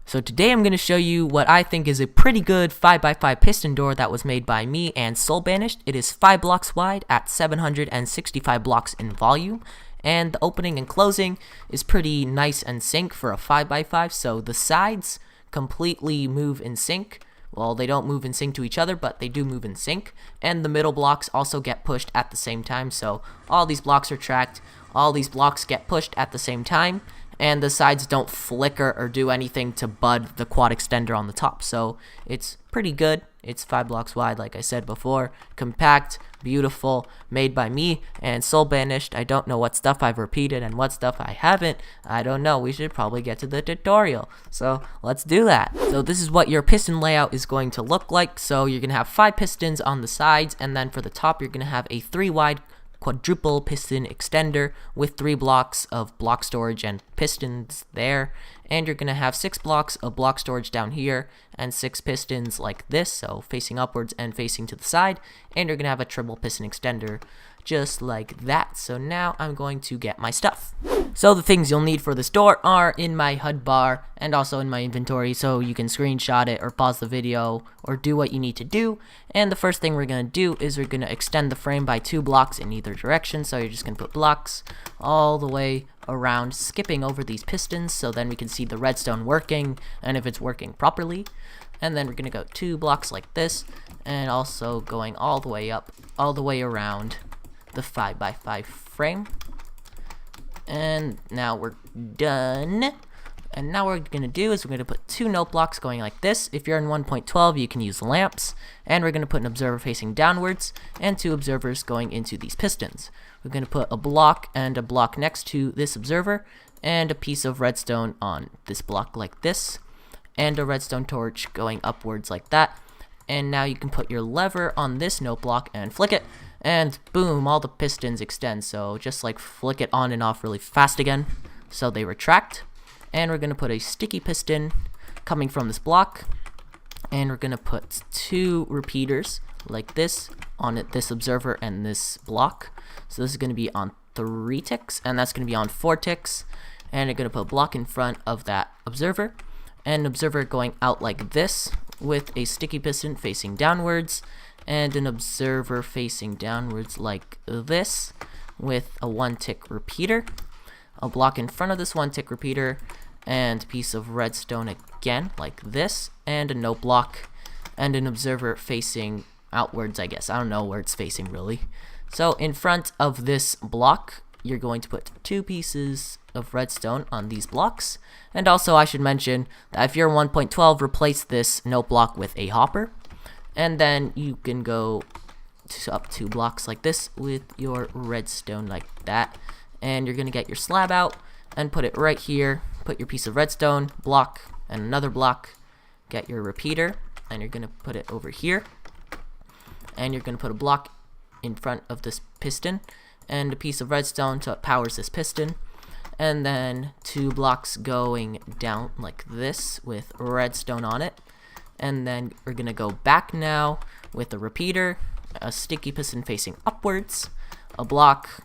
So today I'm going to show you what I think is a pretty good 5x5 piston door that was made by me and SoulBanished. It is 5 blocks wide at 765 blocks in volume, and the opening and closing is pretty nice and sync for a 5x5, so the sides completely move in sync. Well, they don't move in sync to each other, but they do move in sync, and the middle blocks also get pushed at the same time, so all these blocks are tracked, all these blocks get pushed at the same time, and the sides don't flicker or do anything to bud the quad extender on the top. So it's pretty good. It's 5 blocks wide, like I said before. Compact, beautiful, made by me and SoulBanished. I don't know what stuff I've repeated and what stuff I haven't. I don't know. We should probably get to the tutorial. So let's do that. So this is what your piston layout is going to look like. So you're going to have 5 pistons on the sides, and then for the top you're going to have a 3 wide quadruple piston extender with 3 blocks of block storage and pistons there, and you're gonna have 6 blocks of block storage down here and 6 pistons like this, so facing upwards and facing to the side, and you're gonna have a triple piston extender just like that. So now I'm going to get my stuff. So the things you'll need for this door are in my HUD bar and also in my inventory, so you can screenshot it or pause the video or do what you need to do. And the first thing we're going to do is we're going to extend the frame by 2 blocks in either direction. So you're just going to put blocks all the way around, skipping over these pistons, so then we can see the redstone working and if it's working properly. And then we're going to go 2 blocks like this, and also going all the way up, all the way around the 5x5 frame. And now we're done. And now what we're going to do is we're going to put 2 note blocks going like this. If you're in 1.12, you can use lamps. And we're going to put an observer facing downwards and 2 observers going into these pistons. We're going to put a block and a block next to this observer, and a piece of redstone on this block like this, and a redstone torch going upwards like that. And now you can put your lever on this note block and flick it, and boom, all the pistons extend. So just like flick it on and off really fast again so they retract. And we're going to put a sticky piston coming from this block, and we're going to put 2 repeaters like this on this observer and this block. So this is going to be on 3 ticks, and that's going to be on 4 ticks. And you're going to put a block in front of that observer, and an observer going out like this with a sticky piston facing downwards, and an observer facing downwards like this with a 1-tick repeater, a block in front of this 1-tick repeater, and a piece of redstone again like this, and a note block, and an observer facing outwards, I guess. I don't know where it's facing really. So in front of this block, you're going to put 2 pieces of redstone on these blocks. And also I should mention that if you're 1.12, replace this note block with a hopper. And then you can go up 2 blocks like this with your redstone like that. And you're going to get your slab out and put it right here. Put your piece of redstone, block, and another block. Get your repeater, and you're going to put it over here. And you're going to put a block in front of this piston and a piece of redstone so it powers this piston. And then 2 blocks going down like this with redstone on it. And then we're going to go back now with a repeater, a sticky piston facing upwards, a block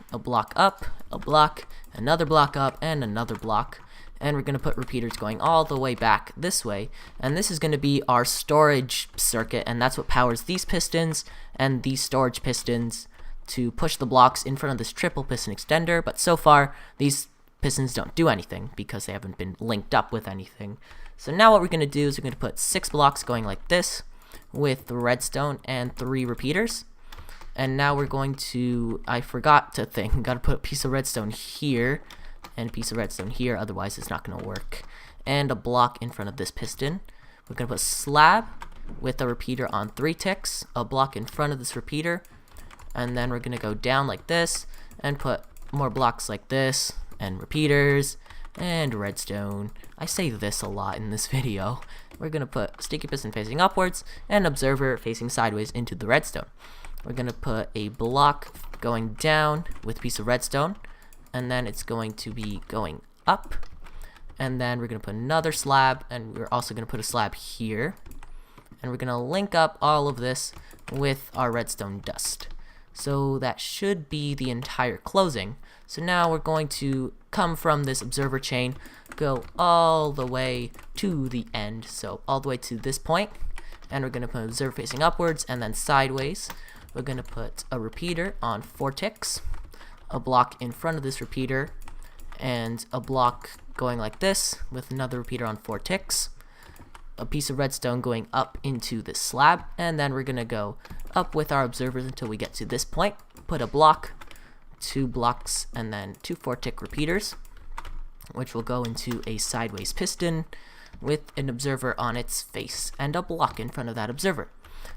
up, a block, another block up, and another block. And we're going to put repeaters going all the way back this way. And this is going to be our storage circuit, and that's what powers these pistons and these storage pistons to push the blocks in front of this triple piston extender. But so far, these pistons don't do anything because they haven't been linked up with anything. So now what we're going to do is we're going to put 6 blocks going like this with the redstone and 3 repeaters. And now we're going to, I forgot to think, got to put a piece of redstone here and a piece of redstone here, otherwise it's not going to work. And a block in front of this piston. We're going to put a slab with a repeater on 3 ticks, a block in front of this repeater, and then we're going to go down like this and put more blocks like this, and repeaters, and redstone. I say this a lot in this video. We're going to put sticky piston facing upwards and observer facing sideways into the redstone. We're going to put a block going down with a piece of redstone, and then it's going to be going up. And then we're going to put another slab, and we're also going to put a slab here. And we're going to link up all of this with our redstone dust. So that should be the entire closing. So now we're going to come from this observer chain, go all the way to the end, so all the way to this point, and we're going to put an observer facing upwards, and then sideways we're going to put a repeater on 4 ticks, a block in front of this repeater, and a block going like this with another repeater on 4 ticks, a piece of redstone going up into this slab, and then we're going to go up with our observers until we get to this point, put a block, 2 blocks, and then 2 4-tick repeaters, which will go into a sideways piston with an observer on its face and a block in front of that observer.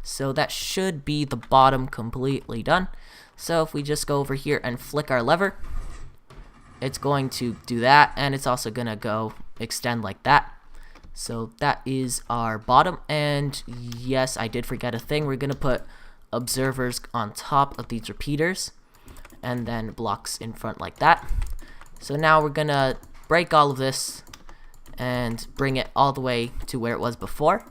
So that should be the bottom completely done. So if we just go over here and flick our lever, it's going to do that, and it's also going to go extend like that. So that is our bottom, and yes, I did forget a thing. We're going to put observers on top of these repeaters and then blocks in front like that. So now we're going to break all of this and bring it all the way to where it was before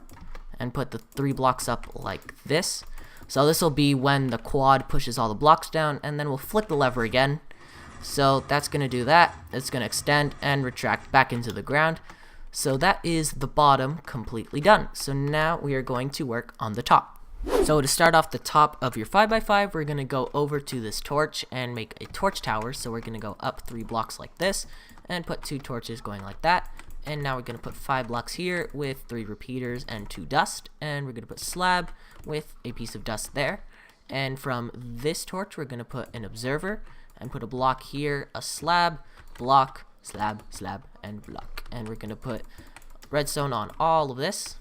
and put the 3 blocks up like this. So this will be when the quad pushes all the blocks down, and then we'll flick the lever again. So that's going to do that. It's going to extend and retract back into the ground. So that is the bottom completely done. So now we are going to work on the top. So to start off the top of your 5x5, we're going to go over to this torch and make a torch tower. So we're going to go up 3 blocks like this and put 2 torches going like that. And now we're going to put 5 blocks here with 3 repeaters and 2 dust. And we're going to put slab with a piece of dust there. And from this torch, we're going to put an observer and put a block here, a slab, block, slab, slab, and block. And we're going to put redstone on all of this.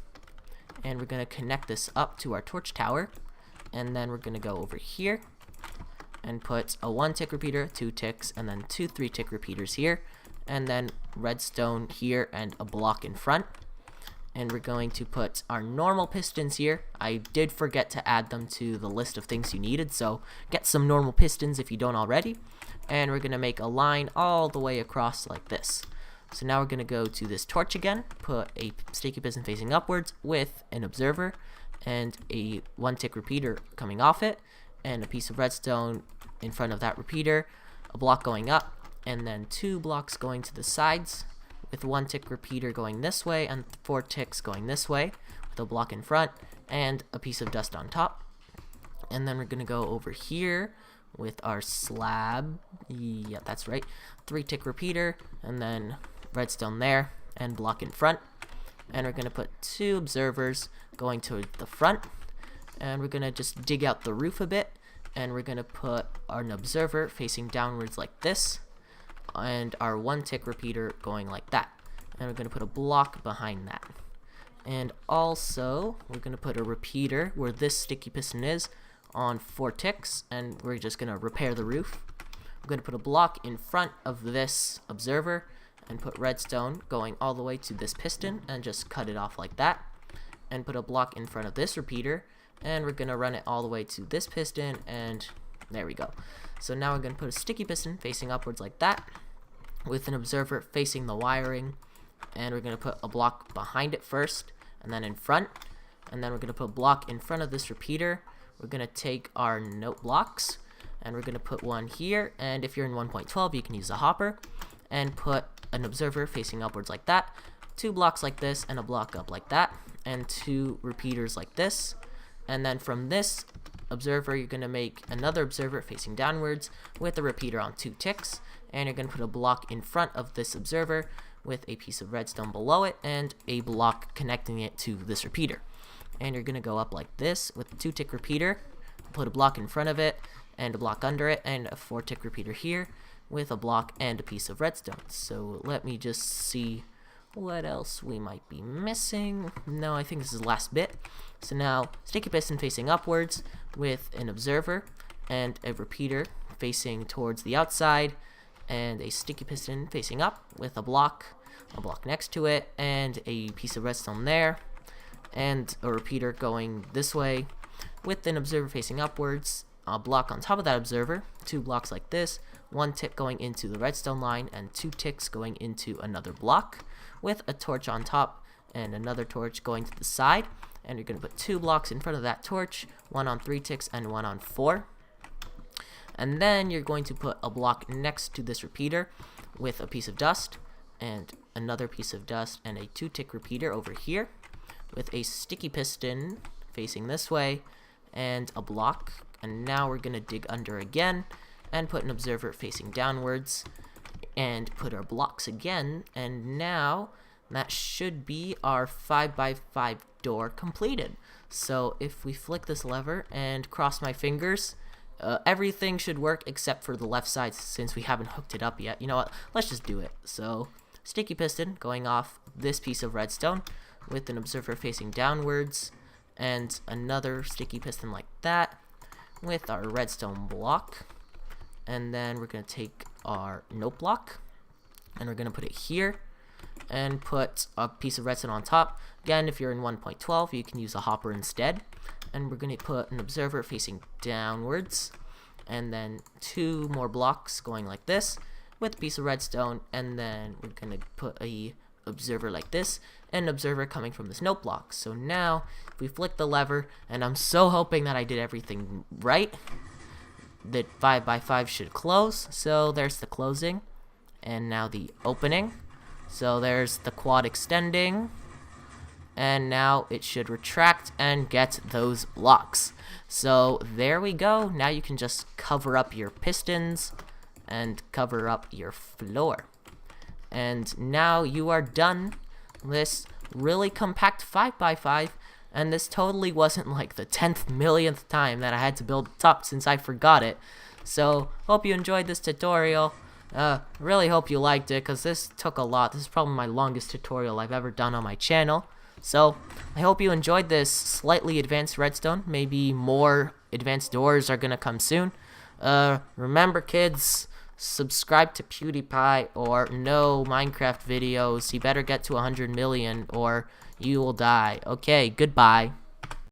And we're going to connect this up to our torch tower. And then we're going to go over here and put a 1-tick repeater, 2 ticks, and then 2 3-tick repeaters here. And then redstone here and a block in front. And we're going to put our normal pistons here. I did forget to add them to the list of things you needed, so get some normal pistons if you don't already. And we're going to make a line all the way across like this. So now we're going to go to this torch again, put a sticky piston facing upwards with an observer and a 1-tick repeater coming off it, and a piece of redstone in front of that repeater, a block going up, and then 2 blocks going to the sides with 1-tick repeater going this way and 4 ticks going this way with a block in front and a piece of dust on top. And then we're going to go over here with our slab, yeah, that's right, 3-tick repeater, and then redstone there and block in front. And we're going to put 2 observers going to the front, and we're going to just dig out the roof a bit, and we're going to put an observer facing downwards like this, and our 1-tick repeater going like that. And we're going to put a block behind that. And also, we're going to put a repeater where this sticky piston is on 4 ticks, and we're just going to repair the roof. We're going to put a block in front of this observer and put redstone going all the way to this piston and just cut it off like that. And put a block in front of this repeater, and we're going to run it all the way to this piston, and there we go. So now we're going to put a sticky piston facing upwards like that with an observer facing the wiring, and we're going to put a block behind it first and then in front, and then we're going to put a block in front of this repeater. We're going to take our note blocks and we're going to put one here, and if you're in 1.12 you can use a hopper, and put an observer facing upwards like that, 2 blocks like this and a block up like that, and 2 repeaters like this. And then from this observer you're going to make another observer facing downwards with a repeater on 2 ticks, and you're going to put a block in front of this observer with a piece of redstone below it and a block connecting it to this repeater. And you're going to go up like this with a 2-tick repeater, put a block in front of it and a block under it, and a 4-tick repeater here with a block and a piece of redstone. So let me just see what else we might be missing. No, I think this is the last bit. So now, sticky piston facing upwards with an observer and a repeater facing towards the outside, and a sticky piston facing up with a block next to it, and a piece of redstone there, and a repeater going this way with an observer facing upwards, a block on top of that observer, 2 blocks like this, 1 tick going into the redstone line, and 2 ticks going into another block with a torch on top and another torch going to the side. And you're going to put 2 blocks in front of that torch, 1 on 3 ticks and 1 on 4. And then you're going to put a block next to this repeater with a piece of dust and another piece of dust and a 2-tick repeater over here with a sticky piston facing this way and a block. And now we're going to dig under again and put an observer facing downwards and put our blocks again. And now that should be our 5x5 door completed. So if we flick this lever and cross my fingers, everything should work except for the left side since we haven't hooked it up yet. You know what? Let's just do it. So sticky piston going off this piece of redstone with an observer facing downwards and another sticky piston like that with our redstone block. And then we're going to take our note block and we're going to put it here and put a piece of redstone on top. Again, if you're in 1.12, you can use a hopper instead. And we're going to put an observer facing downwards and then 2 more blocks going like this with a piece of redstone, and then we're going to put a observer like this and an observer coming from this note block. So now if we flick the lever, and I'm so hoping that I did everything right, that 5x5 should close. So there's the closing and now the opening. So there's the quad extending, and now it should retract and get those blocks. So there we go. Now you can just cover up your pistons and cover up your floor. And now you are done this really compact 5x5, and this totally wasn't like the 10th millionth time that I had to build the top since I forgot it. So hope you enjoyed this tutorial. Really hope you liked it, because this took a lot. This is probably my longest tutorial I've ever done on my channel. So I hope you enjoyed this slightly advanced redstone. Maybe more advanced doors are gonna come soon. Remember, kids, subscribe to PewDiePie or no Minecraft videos. You better get to 100 million or you will die. Okay, goodbye.